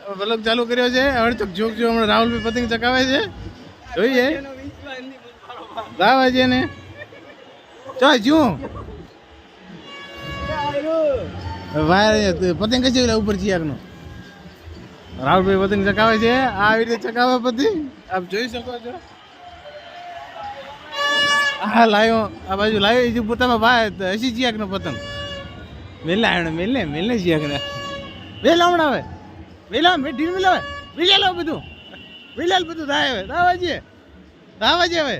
Vlog ચાલુ કર્યો છે હવે તો જોક જો હમણાં રાહુલભાઈ પતંગ ચકાવે છે જોઈએ રાવા છે ને ચો શું વાયર પતંગ કઈ છે ઉપર ચિયાકનો રાહુલભાઈ પતંગ ચકાવે છે આવી રીતે ચકાવે પતંગ આપ જોઈ શકો છો હા લાવ્યો આ બાજુ લાવ્યો એ પોતામાં ભાઈ હસી ચિયાકનો પતંગ મેલા મેલને ચિયાકને વેલા હમણાં આવે વેલા ઢીલ મિલાવે વિલાલ બધું વિલાલ બધું થાય હવે દાવાજી હવે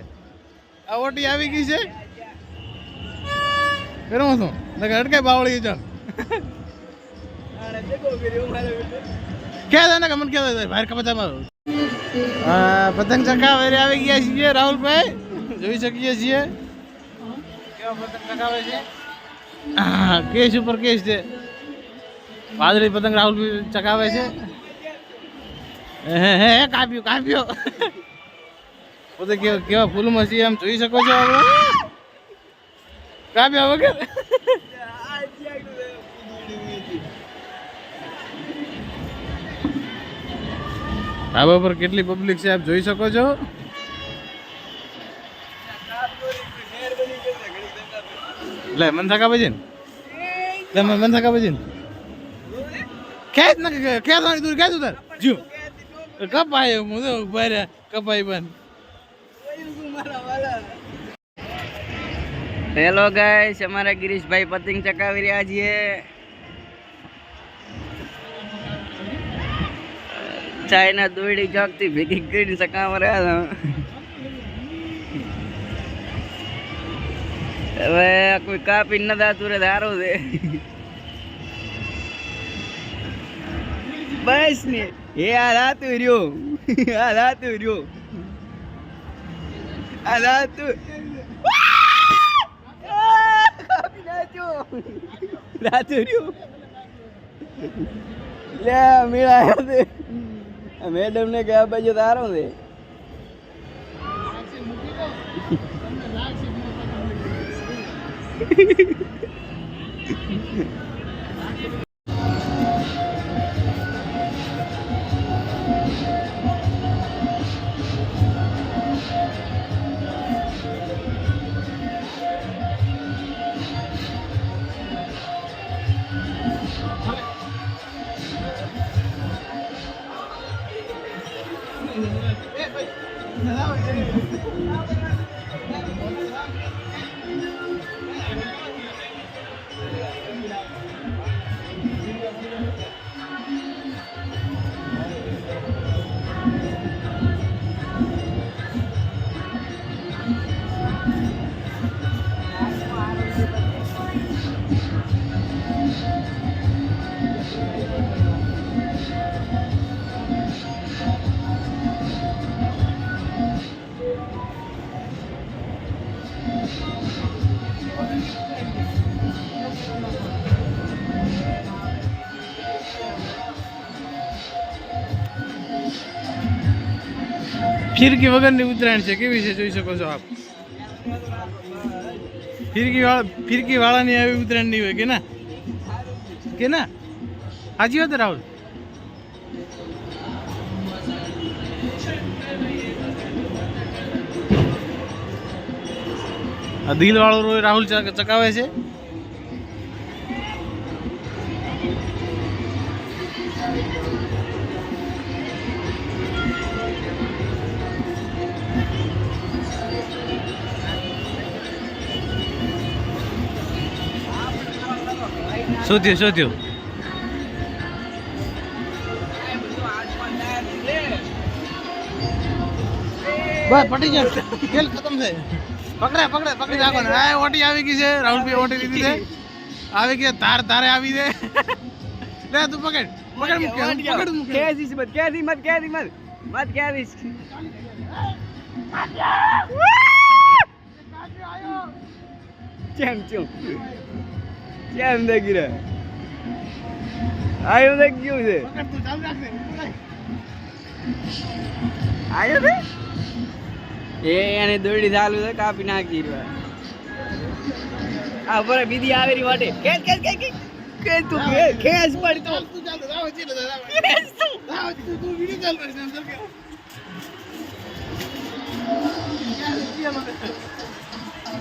આ ઓટી આવી ગઈ છે કરું છું અટકાય બાવળી ચાલ ક્યાં થાય ને મને ક્યાં થાય બહાર કપડામાં પતંગ ચકાવે આવી ગયા છીએ રાહુલભાઈ જોઈ શકીએ છીએ કેવા પતંગ ચકાવે છે કેસ ઉપર કેસ છે વાદળી પતંગ રાહુલભાઈ ચકાવે છે હે કાપ્યો પોતે કેવા ફૂલમાં છીએ આમ જોઈ શકો છો કાપ્યા વગર ધાબા પર કેટલી પબ્લિક છે આપ જોઈ શકો છો લે મન થકા બજીન મન થકા બજીન ખેત ન ખેત વાળી દૂર ખેત ઉધર જો કપાય મુદો ઉભા કપાય બન હેલો ગાઈસ અમારા ગિરીશભાઈ પતંગ ચકાવી રહ્યા છીએ ચાઇના દોડી ચોકથી ભેગી કરીને ચકાવવા રહ્યા હવે કોઈ કાપી ન દાતું રે ધારો છે બસ ને એ આ રાતું રહ્યો લે મેળાયો છે મેડમ ને કે આ બાજુ તારો છે ફિરકી વગરની ઉત્તરાયણ છે કેવી છે જોઈ શકો છો આપ ફિરકી વાળાની આવી ઉત્તરાયણ નહીં હોય કે ના હાજી વાત રાહુલ આ દિલ વાળો રાહુલ ચકાવે છે શોધ્યો બસ પટી જાય ખેલ ખતમ છે પકડી રાખો ને આ ઓટી આવી ગઈ છે રાહુલભાઈ ઓટી લીધી છે આવી ગઈ તારે આવી દે લે તું પકડ કેસીસ મત કેમ દેખી રે આયો દેખ ગયું છે આયો છે એને દોડી ચાલુ છે કાપી નાખી આ પર બીજી આવેરી વાટે કે તું ખેસ પડ તું તું વિડિયો ચાલ રહી છે અંદર કે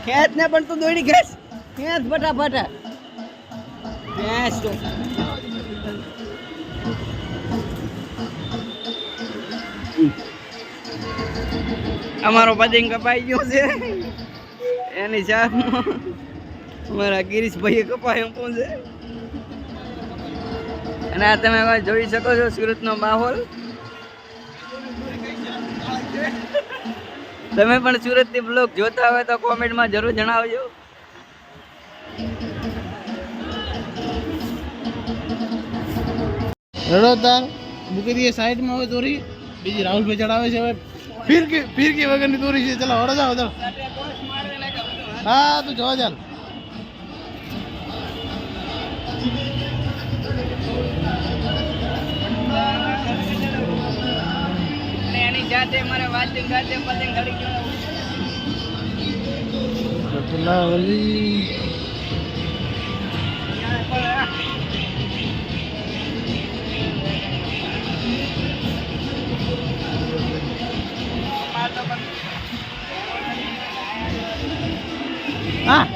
ખેંચ ને પણ તું દોડી ખેંચ ફટાફટ ખેંચ તું અમારો પતંગ કપાઈ ગયો છે એની સાથમાં અમારા ગિરીશભાઈએ કપાયો પણ છે અને આ તમે જોઈ શકો છો સુરતનો માહોલ તમે પણ સુરતની બ્લોગ જોતા હોય તો કોમેન્ટમાં જરૂર જણાવજો રડો તાર મૂકી દઈએ સાઈડમાં હવે દોરી બીજી રાહુલભાઈ ચડાવે છે હવે ફિરકી વગરની દોરી છે ચલો વડો જાઓ ચાલો હા તું જોવા ચાલ એની જાતે મારે વાંચી ગાતે પતંગ ઘડી ગયો હા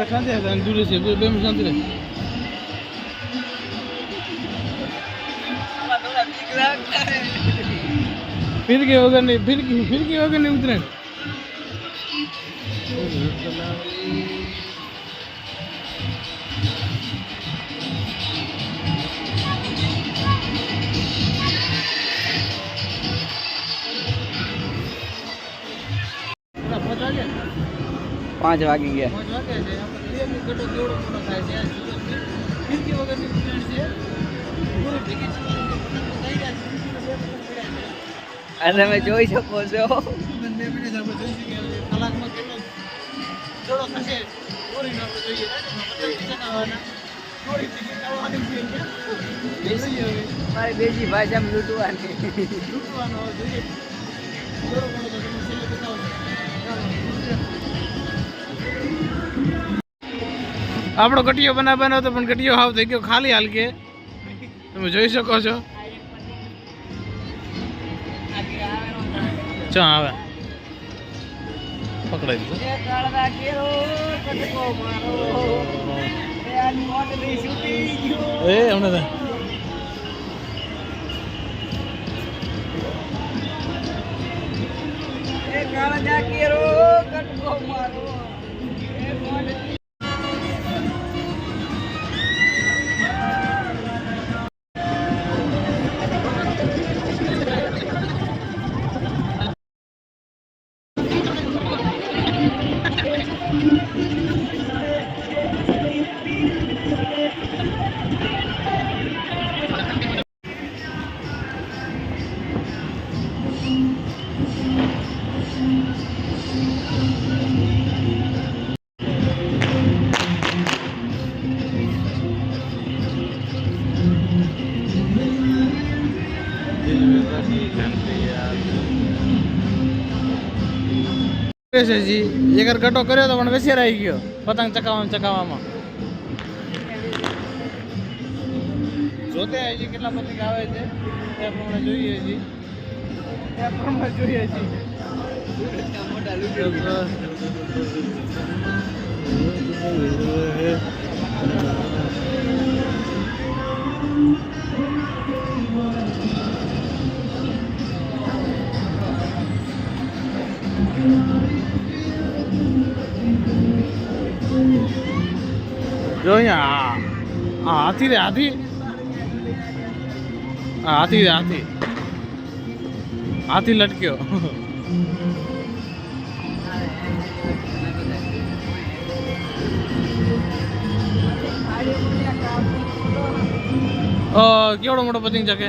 શાંતિ દૂર છે બે મિનિટ શાંતિ રહે ફિરકી વગરની ઉતરે પાંચ વાગી ગયા આ તમે જોઈ શકો છો મારી બેજી ભાષામાં લૂંટવાની આપણો કટિયો બનાવવાનો હતો પણ કટિયો હાવ થઈ ગયો ખાલી હાલ કે તમે જોઈ શકો છો ચા આવે પકડાઈ દીધો એ હમણાં જી એક ગટો કર્યો તો પણ વેસેર આવી ગયો પતંગ ચકાવવામાં જોતે હજી કેટલા પતંગ આવે છે તે પ્રમાણે જોઈએ છીએ જો અહીંયા હાથી રે હાથી હાથી લટક્યો કેવડો મોટો પતંગ ચકે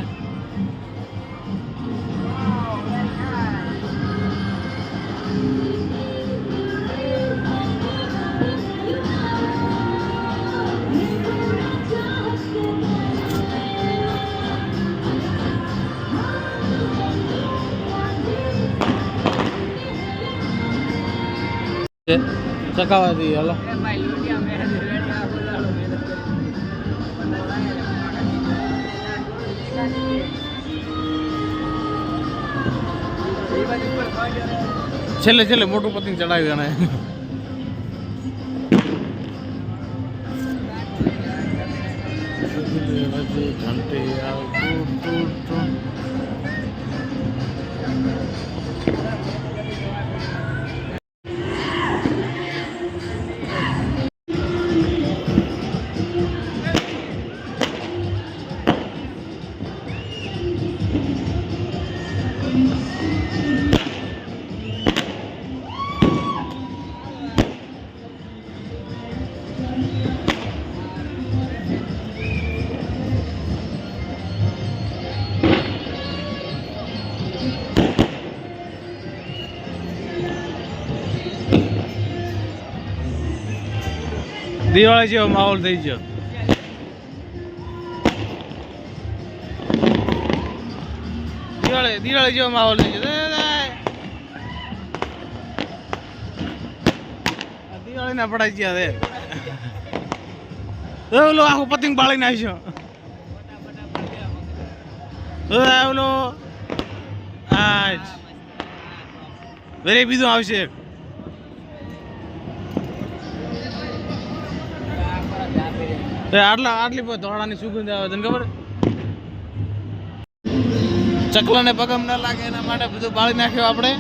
ચકાવા દઈએ હાલો છેલ્લે છેલ્લે મોટું પતંગ ચડાવી અને દિવાળી જેવો માહોલ થઈ ગયો. દિવાળી જેવો માહોલ થઈ ગયો. દિવાળી ના પડાઈ ગયા છે. ઓલો આખું પતંગ બાળી નાખ્યો. ઓલો આજ વેરે બીજું આવશે. આટલી ધોળાની સુગંધ આવે તને ખબર? ચકલાને પગમ ના લાગે એના માટે બધું બાળી નાખ્યું આપણે.